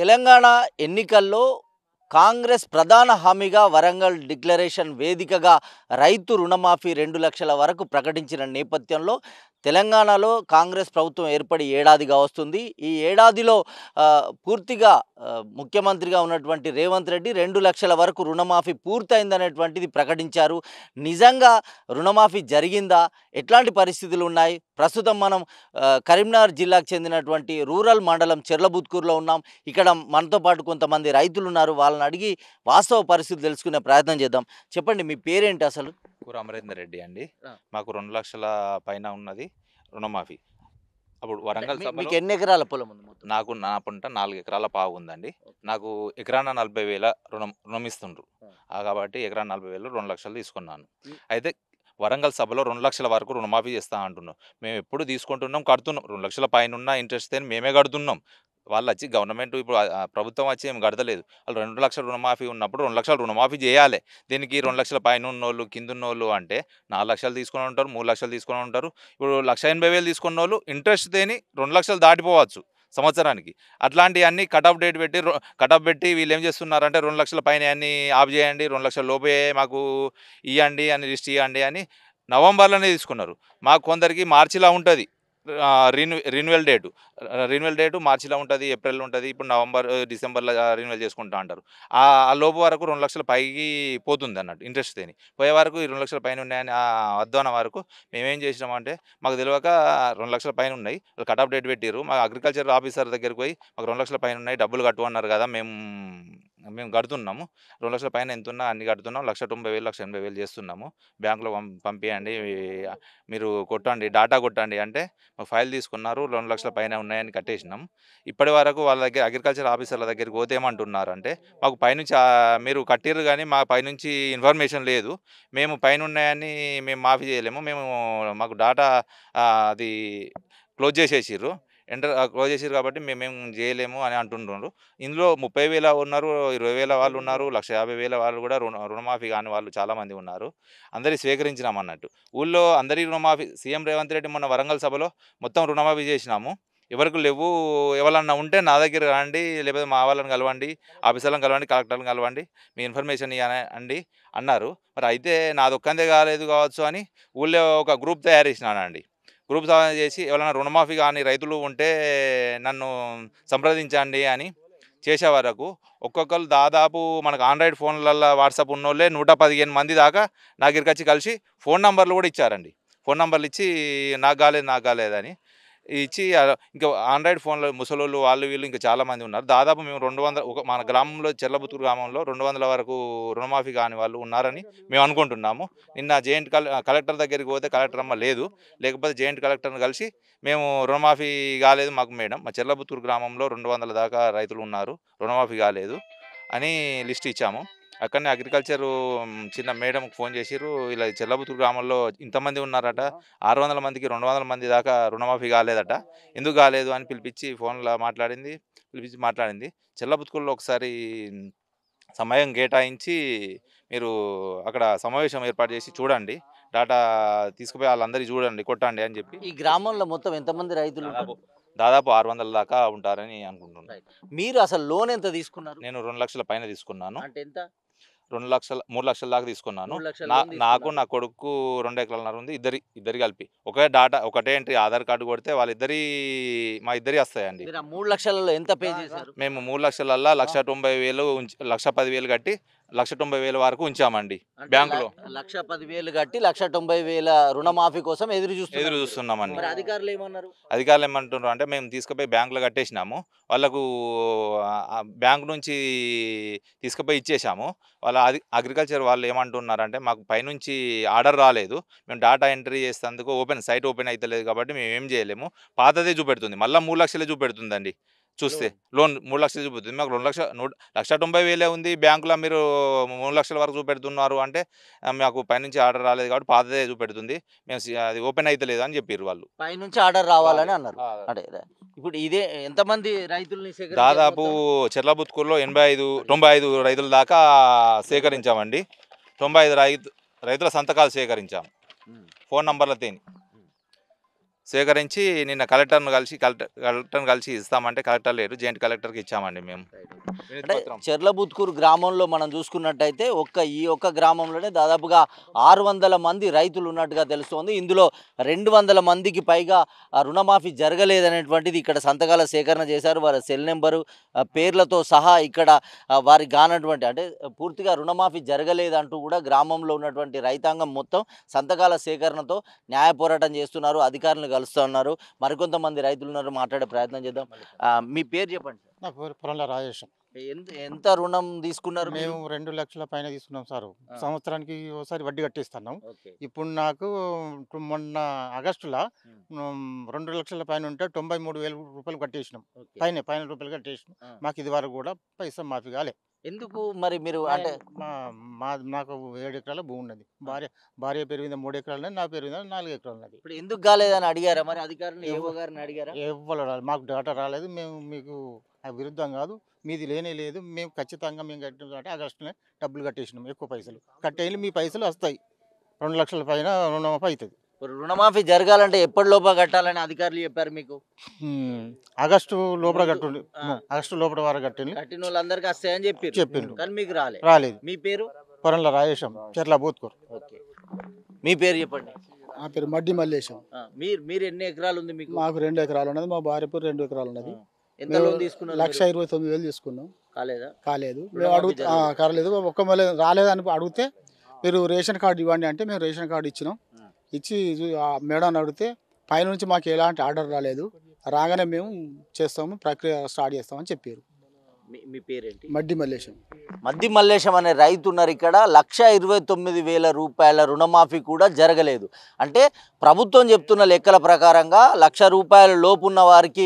తెలంగాణ ఎన్నికల్లో కాంగ్రెస్ ప్రధాన హామీగా వరంగల్ డిక్లరేషన్ వేదికగా రైతు రుణమాఫీ 2 లక్షల వరకు ప్రకటించిన నేపథ్యంలో తెలంగాణలో కాంగ్రెస్ ప్రభుత్వం ఏర్పడి ఏడాదిగా వస్తుంది. ఈ ఏడాదిలో పూర్తిగా ముఖ్యమంత్రిగా ఉన్నటువంటి రేవంత్ రెడ్డి 2 లక్షల వరకు రుణమాఫీ పూర్తయిందనేటువంటిది ప్రకటించారు. నిజంగా రుణమాఫీ జరిగిందా? ఎట్లాంటి పరిస్థితులు ఉన్నాయి? ప్రస్తుతం మనం కరీంనగర్ జిల్లాకు చెందినటువంటి రూరల్ మండలం చెర్లబుత్కూరులో ఉన్నాం. ఇక్కడ మనతో పాటు కొంతమంది రైతులు ఉన్నారు. వాళ్ళని అడిగి వాస్తవ పరిస్థితులు తెలుసుకునే ప్రయత్నం చేద్దాం. చెప్పండి, మీ పేరేంటి అసలు? కూర అమరేందర్ రెడ్డి అండి. ఆ. మాకు 2 లక్షల పైన ఉన్నది రుణమాఫీ. అప్పుడు వరంగల్ మీకు సభలో ఎన్ని ఎకరాల పొలం ఉంది మొత్తం? నాకు నా పంట 4 ఎకరాల పావు ఉందండి. నాకు ఎకరాన 40,000 రుణం ఇస్తుండ్రు. కాబట్టి ఎకరాన 40,000 2 లక్షలు తీసుకున్నాను. అయితే వరంగల్ సభలో 2 లక్షల వరకు రుణమాఫీ చేస్తా అంటున్నాం. మేము ఎప్పుడు తీసుకుంటున్నాం, కడుతున్నాం. 2 లక్షల పైన ఉన్న ఇంట్రెస్ట్ మేమే కడుతున్నాం. వాళ్ళు వచ్చి గవర్నమెంట్ ఇప్పుడు ప్రభుత్వం వచ్చి ఏం కడతలేదు. వాళ్ళు 2 లక్షల రుణమాఫీ ఉన్నప్పుడు 2 లక్షలు రుణమాఫీ చేయాలి. దీనికి 2 లక్షల పైన ఉన్నోళ్ళు కింద ఉన్నోళ్ళు అంటే 4 లక్షలు తీసుకొని ఉంటారు, 3 లక్షలు తీసుకొని ఉంటారు. ఇప్పుడు 1,80,000 తీసుకున్న వాళ్ళు ఇంట్రెస్ట్ తేని 2 లక్షలు దాటిపోవచ్చు సంవత్సరానికి. అట్లాంటివన్నీ కటప్ పెట్టి వీళ్ళు ఏం చేస్తున్నారంటే 2 లక్షల పైన అన్నీ ఆఫ్ చేయండి, 2 లక్షల లోపే మాకు ఇవ్వండి అని లిస్ట్ ఇవ్వండి అని నవంబర్లోనే తీసుకున్నారు. మాకు కొందరికి మార్చిలా ఉంటుంది రిన్యువల్ డేటు మార్చిలో ఉంటుంది, ఏప్రిల్లో ఉంటుంది. ఇప్పుడు నవంబర్ డిసెంబర్లో రిన్యువల్ చేసుకుంటా అంటారు. ఆ లోపు వరకు 2 లక్షల పైకి పోతుంది అన్నట్టు ఇంట్రెస్ట్ తేని. పోయే వరకు ఈ 2 లక్షల పైన ఉన్నాయని వద్దన్న వరకు మేమేం చేసినామంటే, మాకు తెలియక 2 లక్షల పైన ఉన్నాయి, వాళ్ళు కట్ ఆఫ్ డేట్ పెట్టారు. మా అగ్రికల్చర్ ఆఫీసర్ దగ్గరికి పోయి మాకు 2 లక్షల పైన ఉన్నాయి, డబ్బులు కట్టు అన్నారు కదా, మేము కడుతున్నాము. 2 లక్షల పైన ఎంత ఉన్నా అన్ని కడుతున్నాం. 1,90,000 1,80,000 చేస్తున్నాము. బ్యాంకులో పంపించండి, మీరు కొట్టండి, డాటా కొట్టండి అంటే మాకు ఫైల్ తీసుకున్నారు. 2 లక్షల పైన ఉన్నాయని కట్టేసినాం. ఇప్పటి వరకు వాళ్ళ దగ్గర అగ్రికల్చర్ ఆఫీసర్ల దగ్గరికి పోతే ఏమంటున్నారంటే, మాకు పైనుంచి మీరు కట్టిర్రు కానీ మా పైనుంచి ఇన్ఫర్మేషన్ లేదు, మేము పైన ఉన్నాయని మేము మాఫీ చేయలేము, మాకు డాటా అది క్లోజ్ చేసేసిర్రు, క్లోజ్ చేసిర్రు కాబట్టి మేమేం చేయలేము అని అంటున్నారు. ఇందులో 30,000 ఉన్నారు, 20,000 వాళ్ళు ఉన్నారు, 1,50,000 వాళ్ళు కూడా రుణమాఫీ కాని వాళ్ళు చాలామంది ఉన్నారు. అందరి స్వీకరించినాం అన్నట్టు. ఊళ్ళో అందరి రుణమాఫీ సీఎం రేవంత్ రెడ్డి మొన్న వరంగల్ సభలో మొత్తం రుణమాఫీ చేసినాము. ఎవరికి లేవు, ఎవరన్నా ఉంటే నా దగ్గర రండి, లేకపోతే మా వాళ్ళని కలవండి, ఆఫీసర్లను కలవండి, కలెక్టర్లను కలవండి, మీ ఇన్ఫర్మేషన్ ఇవ్వండి అన్నారు. మరి అయితే నాది ఒక్కందే కాలేదు కావచ్చు అని ఊళ్ళో ఒక గ్రూప్ తయారు చేసినానండి. గ్రూప్ తయారు చేసి ఎవరైనా రుణమాఫీ కానీ రైతులు ఉంటే నన్ను సంప్రదించండి అని చేసే వరకు ఒక్కొక్కరు దాదాపు మనకు ఆండ్రాయిడ్ ఫోన్లలో వాట్సాప్ ఉన్నోళ్ళే 115 మంది దాకా నా దగ్గరికి వచ్చి కలిసి ఫోన్ నంబర్లు కూడా ఇచ్చారండి. ఫోన్ నంబర్లు ఇచ్చి నాకు కాలేదని ఇచ్చి, ఇంకా ఆండ్రాయిడ్ ఫోన్లో ముసలోళ్ళు వాళ్ళు వీళ్ళు ఇంకా చాలామంది ఉన్నారు. దాదాపు మేము 200 మన గ్రామంలో చెర్లబుత్తూరు గ్రామంలో 200 వరకు రుణమాఫీ కాని వాళ్ళు ఉన్నారని మేము అనుకుంటున్నాము. నిన్న జాయింట్ కలెక్టర్ దగ్గరికి పోతే కలెక్టర్ అమ్మ లేదు, లేకపోతే జాయింట్ కలెక్టర్ని కలిసి మేము రుణమాఫీ కాలేదు మాకు మేడం, మా చెర్లబుత్తూరు గ్రామంలో 200 దాకా రైతులు ఉన్నారు, రుణమాఫీ కాలేదు అని లిస్ట్ ఇచ్చాము. అక్కడనే అగ్రికల్చరు చిన్న మేడంకి ఫోన్ చేసిర్రు, ఇలా చెర్లబుత్తూరు గ్రామంలో ఇంతమంది ఉన్నారట, 600 మందికి 200 మంది దాకా రుణమాఫీ కాలేదట, ఎందుకు కాలేదు అని ఫోన్లో మాట్లాడింది. చెర్లబుత్తూరులో ఒకసారి సమయం కేటాయించి మీరు అక్కడ సమావేశం ఏర్పాటు చేసి చూడండి, డాటా తీసుకుపోయి వాళ్ళందరికీ చూడండి, కొట్టండి అని చెప్పి. ఈ గ్రామంలో మొత్తం ఎంతమంది రైతులు ఉంటారు? దాదాపు 600 దాకా ఉంటారని అనుకుంటున్నాను. మీరు అసలు లోన్ ఎంత తీసుకున్నారు? నేను 2 లక్షల పైన తీసుకున్నాను. అంటే ఎంత? 3 లక్షల దాకా తీసుకున్నాను. 3 లక్షల నాకు నా కొడుకు 2 ఎకరాలన్నర ఉంది, ఇద్దరి కలిపి ఒకటే ఎంట్రీ ఆధార్ కార్డు కొడితే మా ఇద్దరి వస్తాయండి. మీరు ఆ 3 లక్షలలో ఎంత పే చేశారు? మేము 3 లక్షలల్లో 1,90,000 1,10,000 కట్టి 1,90,000 వరకు ఉంచామండి బ్యాంకులో. 1,10,000 కట్టి 1,90,000 రుణమాఫీ కోసం ఎదురు చూస్తున్నామండి. అధికారులు ఏమన్నారు? అధికారులు ఏమంటున్నారు అంటే, మేము తీసుకుపోయి బ్యాంకులో కట్టేసినాము, వాళ్ళకు బ్యాంకు నుంచి తీసుకుపోయి ఇచ్చేసాము. వాళ్ళ అగ్రికల్చర్ వాళ్ళు ఏమంటున్నారంటే, మాకు పైనుంచి ఆర్డర్ రాలేదు, మేము డాటా ఎంట్రీ చేసేందుకు సైట్ ఓపెన్ అవుతలేదు కాబట్టి మేము ఏం చేయలేము, పాతదే చూపెడుతుంది, మళ్ళీ 3 లక్షలే చూపెడుతుందండి. చూస్తే లోన్ 3 లక్షలు చూపుతుంది, మాకు 1,90,000 ఉంది బ్యాంకులో, మీరు 3 లక్షల వరకు చూపెడుతున్నారు అంటే మాకు పైనుంచి ఆర్డర్ రాలేదు కాబట్టి పాతదే చూపెడుతుంది, మేము అది ఓపెన్ అవుతలేదు అని చెప్పారు వాళ్ళు. పైనుంచి ఆర్డర్ రావాలని అన్నారు. అంటే ఇప్పుడు ఇదే ఎంతమంది రైతుల్ని దాదాపు చెర్లబుత్కూరులో 95 రైతుల దాకా సేకరించామండి. 95 రైతుల సంతకాలు సేకరించాము, ఫోన్ నంబర్ల తేని. స్వీకరించి నిన్న కలెక్టర్ని కలిసి ఇస్తామంటే కలెక్టర్ లేరు, జాయింట్ కలెక్టర్కి ఇచ్చామండి మేము వినతి అంటే పత్రం. చెర్లబుత్కూరు గ్రామంలో మనం చూసుకున్నట్టయితే ఈ ఒక్క గ్రామంలోనే దాదాపుగా 600 మంది రైతులు ఉన్నట్టుగా తెలుస్తోంది. ఇందులో 200 మందికి పైగా రుణమాఫీ జరగలేదనేటువంటిది ఇక్కడ సంతకాల సేకరణ చేశారు. వారి సెల్ నెంబరు పేర్లతో సహా ఇక్కడ వారికి కానటువంటి అంటే పూర్తిగా రుణమాఫీ జరగలేదంటూ కూడా గ్రామంలో ఉన్నటువంటి రైతాంగం మొత్తం సంతకాల సేకరణతో న్యాయ పోరాటం చేస్తున్నారు. అధికారులను కలుస్తున్నారు. మరికొంతమంది రైతులు ఉన్నారు, మాట్లాడే ప్రయత్నం చేద్దాం. మీ పేరు చెప్పండి. నా పేరు పొరంల రాజేశం. ఎంత రుణం తీసుకున్నారు మీరు? మేము 2 లక్షల పైన తీసుకున్నాం సారు. సంవత్సరానికి ఒకసారి వడ్డీ కట్టిస్తున్నాం. ఓకే. ఇప్పుడు నాకు మొన్న ఆగస్టులో ఉమ్. 2 లక్షల పైన ఉంటే 93,000 రూపాయలు కట్టేసినాం. ఓకే. పైన రూపాయలు కట్టేసినాం. ఆ. మాకు ఇది వరకు కూడా పైసా మాఫీ కాలే. ఎందుకు మరి మీరు అంటే నాకు 7 ఎకరాల భూమి ఉన్నది. భార్య పేరు మీద 3 ఎకరాలు ఉన్నది, నా పేరు మీద 4 ఎకరాలు ఉన్నది. ఇప్పుడు ఎందుకు కాలేదని అడిగారా మరి అధికారులు? ఏవో గారిని అడిగారా? ఎవ్వరు రాలేదు, మాకు డేటా రాలేదు. మేము మీకు విరుద్ధం కాదు, మీది లేనే లేదు, మేము ఖచ్చితంగా మేము కట్టిన ఆగస్టునే డబ్బులు కట్టేసినాం. ఎక్కువ పైసలు కట్టేయాలి, మీ పైసలు వస్తాయి. 2 లక్షల పైన రుణమాఫీ అవుతుంది. ఇప్పుడు రుణమాఫీ జరగాలంటే ఎప్పటిలోపా కట్టాలని అధికారులు చెప్పారు మీకు? ఆగస్టు లోపల కట్టుండి, ఆ. ఆగస్టు లోపల వారు కట్టింది. కట్టిన వాళ్ళందరికీ వస్తాయని చెప్పిండ్రు. కానీ మీకు రాలేదు. మీ పేరు? పొరంల రాజేశం, చెర్ల బూత్కూరు. ఓకే. మీ పేరు చెప్పండి. నా పేరు మడ్డి మల్లేశం. మీరు ఎన్ని ఎకరాలు ఉంది మీకు? మాకు 2 ఎకరాలు ఉన్నది, మా భార్య పేరు 2 ఎకరాలు ఉన్నది. ఎంత లోన్ తీసుకున్నారు? 1,29,000 తీసుకున్నాం. కాలేదా? కాలేదు. మేము రుణమాఫీ అడుగుతా జరగలేదు. కాలేదు, ఒక్క మళ్ళీ రాలేదని అడిగితే మీరు రేషన్ కార్డు ఇవ్వండి అంటే మేము రేషన్ కార్డు ఇచ్చినాం. ఇచ్చి మేడం అడిగితే పైనుంచి మాకు ఎలాంటి ఆర్డర్ రాలేదు, రాగానే మేము చేస్తాము, ప్రక్రియ స్టార్ట్ చేస్తామని చెప్పారు. మీ పేరేంటి? మడ్డి మల్లేశం. మద్ది మల్లేశం అనే రైతు ఉన్నారు ఇక్కడ. 1,29,000 రూపాయల రుణమాఫీ కూడా జరగలేదు. అంటే ప్రభుత్వం చెప్తున్న లెక్కల ప్రకారంగా 1,00,000 రూపాయల లోపు ఉన్న వారికి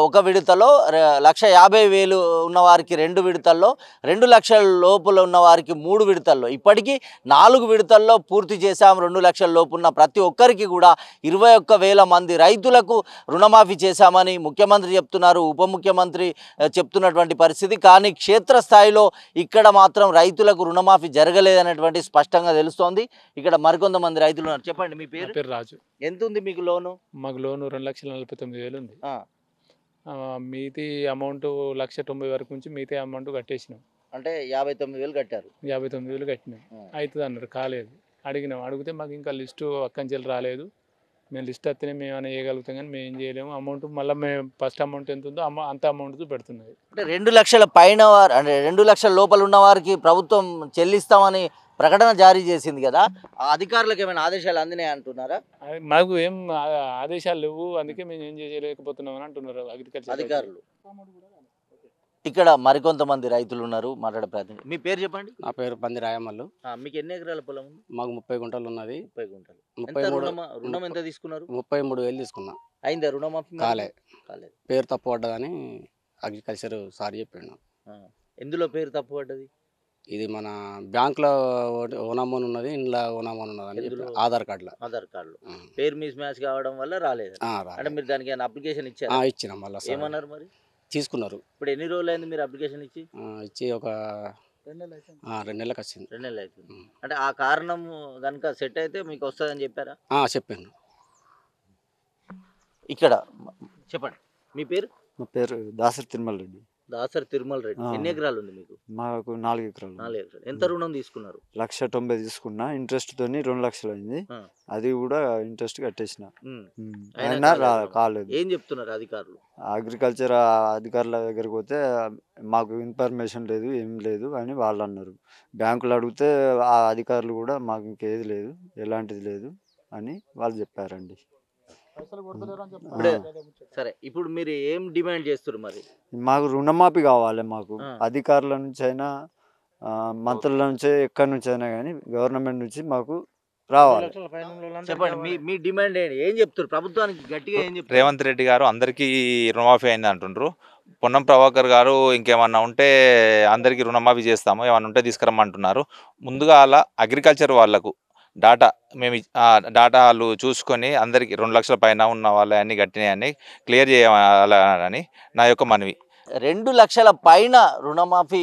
ఒక విడతలో, 1,50,000 ఉన్న వారికి 2 విడతల్లో, 2 లక్షల లోపల ఉన్న వారికి 3 విడతల్లో, ఇప్పటికీ 4 విడతల్లో పూర్తి చేశాం. 2 లక్షల లోపు ఉన్న ప్రతి ఒక్కరికి కూడా 21,000 మంది రైతులకు రుణమాఫీ చేశామని ముఖ్యమంత్రి చెప్తున్నారు, ఉప ముఖ్యమంత్రి చెప్తున్నటువంటి పరిస్థితి. కానీ క్షేత్రస్థాయిలో ఇక్కడ మాత్రం రైతులకు రుణమాఫీ జరగలేదనేటువంటి స్పష్టంగా తెలుస్తోంది. ఇక్కడ మరికొంతమంది రైతులు ఉన్నారు. చెప్పండి మీ నా పేరు? పేరు రాజు. ఎంత ఉంది మీకు లోను? మాకు లోను 2,49,000 ఉంది. ఆ, మిగతా అమౌంట్ 1,90,000 వరకు నుంచి మిగతా అమౌంట్ కట్టేసినాం. అంటే 59,000 కట్టారు. 59,000 కట్టినాం. అవుతుంది అన్నారు, కాలేదు. అడిగితే మాకు ఇంకా లిస్టు అక్కంచెలు రాలేదు. మేము లిస్ట్ వస్తేనే మేము ఏమైనా చేయగలుగుతాం, కానీ మేము ఏం చేయలేము. అమౌంట్ మళ్ళీ మేము ఫస్ట్ అమౌంట్ ఎంత ఉందో అంత అమౌంట్ పెడుతున్నది. అంటే 2 లక్షల పైన వారు, అంటే 2 లక్షల లోపల ఉన్న వారికి ప్రభుత్వం చెల్లిస్తామని ప్రకటన జారీ చేసింది కదా, ఆ అధికారులకు ఏమైనా ఆదేశాలు అందినాయి అంటున్నారా? మాకు ఏం ఆదేశాలు లేవు, అందుకే మేము ఏం చేయలేకపోతున్నాం అని అంటున్నారు అగ్రికల్చర్ అధికారులు. ఇక్కడ మరికొంతమంది రైతులు ఉన్నారు, మాట్లాడే ప్రయత్నం. మీ పేరు చెప్పండి. నా పేరు పంది రాయమల్లు. మీకు ఎన్ని ఎకరాల పొలం ఉంది? మాకు 30 గుంటలు ఉన్నది. 30 గుంటలు. ఎంత 33 రుణం ఎంత తీసుకున్నారు? 33,000 తీసుకున్నా. అయిందా రుణమాఫీ? కాలేదు. కాలేదు. పేరు తప్పు పడ్డదని అగ్రికల్చర్ సార్ చెప్పిండు. ఎందులో పేరు తప్పు పడ్డది? ఇది మన బ్యాంకులో ఓనామోన్ ఉన్నది, ఇంట్లో ఓనామోన్ ఉన్నది అని చెప్పి ఆధార్ కార్డులో. ఆధార్ కార్డులో పేరు మిస్ మ్యాచ్ కావడం వల్ల రాలేదు. అంటే మీరు దానికి అప్లికేషన్ ఇచ్చారా? ఇచ్చినాం. మళ్ళీ ఏమన్నారు మరి? తీసుకున్నారు. ఇప్పుడు ఎన్ని రోజులు అయింది మీరు అప్లికేషన్ ఇచ్చి? ఇచ్చి ఒక 2 నెలలకు వచ్చింది. 2 నెలలు అవుతుంది. అంటే ఆ కారణం కనుక సెట్ అయితే మీకు వస్తుందని చెప్పారా? చెప్పాను. ఇక్కడ చెప్పండి మీ పేరు? మా పేరు దాసరి తిరుమల రెడ్డి. దాసరి తిరుమల రెడ్డి. ఎన్ని ఎకరాలు ఉంది మీకు? మాకు 4 ఎకరాలు. 4 ఎకరాలు. ఎంత రుణం తీసుకున్నారు? 1,90,000 తీసుకున్నా. ఇంట్రెస్ట్ తోని 2 లక్షలు అయింది. అది కూడా ఇంట్రెస్ట్ కట్టేసిన. అయినా కాలేదు. ఏం చెప్తున్నారు అధికారులు? అగ్రికల్చర్ అధికారుల దగ్గరికి పోతే మాకు ఇన్ఫర్మేషన్ లేదు, ఏం లేదు అని వాళ్ళు అన్నారు. బ్యాంకులు అడిగితే ఆ అధికారులు కూడా మాకు ఇంకేది లేదు, ఎలాంటిది లేదు అని వాళ్ళు చెప్పారండి. సరే, ఇప్పుడు మీరు ఏం డిమాండ్ చేస్తారు మరి? మాకు రుణమాఫీ కావాలి. మాకు అధికారుల నుంచి అయినా, మంత్రుల నుంచి, ఎక్కడి నుంచి అయినా కానీ గవర్నమెంట్ నుంచి మాకు రావాలి. చెప్పండి మీ డిమాండ్ ఏంటి? ఏం చెప్తారు ప్రభుత్వానికి గట్టిగా? ఏం చెప్తారు? రేవంత్ రెడ్డి గారు అందరికీ రుణమాఫీ అయింది అంటుండ్రు. పొన్నం ప్రభాకర్ గారు ఇంకేమన్నా ఉంటే అందరికీ రుణమాఫీ చేస్తాము, ఏమన్నా ఉంటే తీసుకురమ్మంటున్నారు. ముందుగా అలా అగ్రికల్చర్ వాళ్లకు డాటా డాటా వాళ్ళు చూసుకొని అందరికీ 2 లక్షల పైన ఉన్న వాళ్ళ అన్ని కట్టినాయని క్లియర్ చేయాలని నా యొక్క మనవి. 2 లక్షల పైన రుణమాఫీ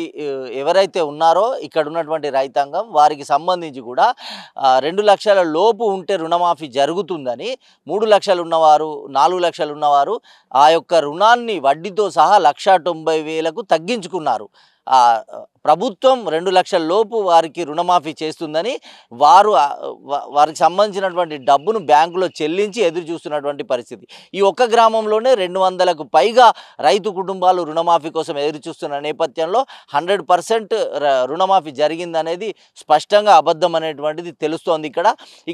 ఎవరైతే ఉన్నారో ఇక్కడ ఉన్నటువంటి రైతాంగం వారికి సంబంధించి కూడా 2 లక్షల లోపు ఉంటే రుణమాఫీ జరుగుతుందని, 3 లక్షలు ఉన్నవారు 4 లక్షలు ఉన్నవారు ఆ యొక్క రుణాన్ని వడ్డీతో సహా 1,90,000కు తగ్గించుకున్నారు. ప్రభుత్వం 2 లక్షల లోపు వారికి రుణమాఫీ చేస్తుందని వారికి సంబంధించినటువంటి డబ్బును బ్యాంకులో చెల్లించి ఎదురు చూస్తున్నటువంటి పరిస్థితి. ఈ ఒక్క గ్రామంలోనే 200కు పైగా రైతు కుటుంబాలు రుణమాఫీ కోసం ఎదురు చూస్తున్న నేపథ్యంలో 100% రుణమాఫీ జరిగిందనేది స్పష్టంగా అబద్ధం అనేటువంటిది తెలుస్తోంది.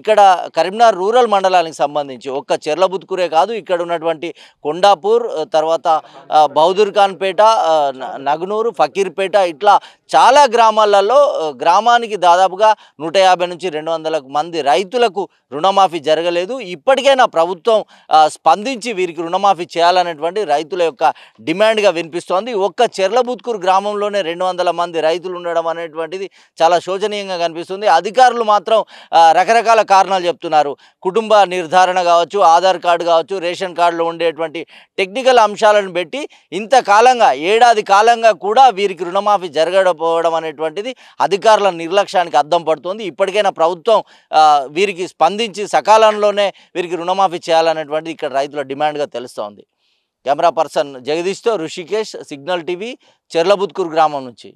ఇక్కడ కరీంనగర్ రూరల్ మండలానికి సంబంధించి ఒక్క చెర్లబుత్కూరే కాదు, ఇక్కడ ఉన్నటువంటి కొండాపూర్, తర్వాత బహదూర్ఖాన్పేట, నగనూరు, ఫకీర్పేట, ఇట్లా చాలా గ్రామాలలో గ్రామానికి దాదాపుగా 150 నుంచి 200 మంది రైతులకు రుణమాఫీ జరగలేదు. ఇప్పటికైనా ప్రభుత్వం స్పందించి వీరికి రుణమాఫీ చేయాలనేటువంటి రైతుల యొక్క డిమాండ్గా వినిపిస్తోంది. ఒక్క చెర్లబుత్కూరు గ్రామంలోనే 200 మంది రైతులు ఉండడం అనేటువంటిది చాలా శోచనీయంగా కనిపిస్తుంది. అధికారులు మాత్రం రకరకాల కారణాలు చెప్తున్నారు. కుటుంబ నిర్ధారణ కావచ్చు, ఆధార్ కార్డు కావచ్చు, రేషన్ కార్డులో ఉండేటువంటి టెక్నికల్ అంశాలను పెట్టి ఇంతకాలంగా ఏడాది కాలంగా కూడా వీరికి రుణమాఫీ జరగకపోవడం అనేటువంటిది అధికారుల నిర్లక్ష్యానికి అద్దం పడుతుంది. ఇప్పటికైనా ప్రభుత్వం వీరికి స్పందించి సకాలంలోనే వీరికి రుణమాఫీ చేయాలనేటువంటిది ఇక్కడ రైతుల డిమాండ్గా తెలుస్తోంది. కెమెరా పర్సన్ జగదీష్తో ఋషికేష్, సిగ్నల్ టీవీ, చెర్లబుత్కూరు గ్రామం నుంచి.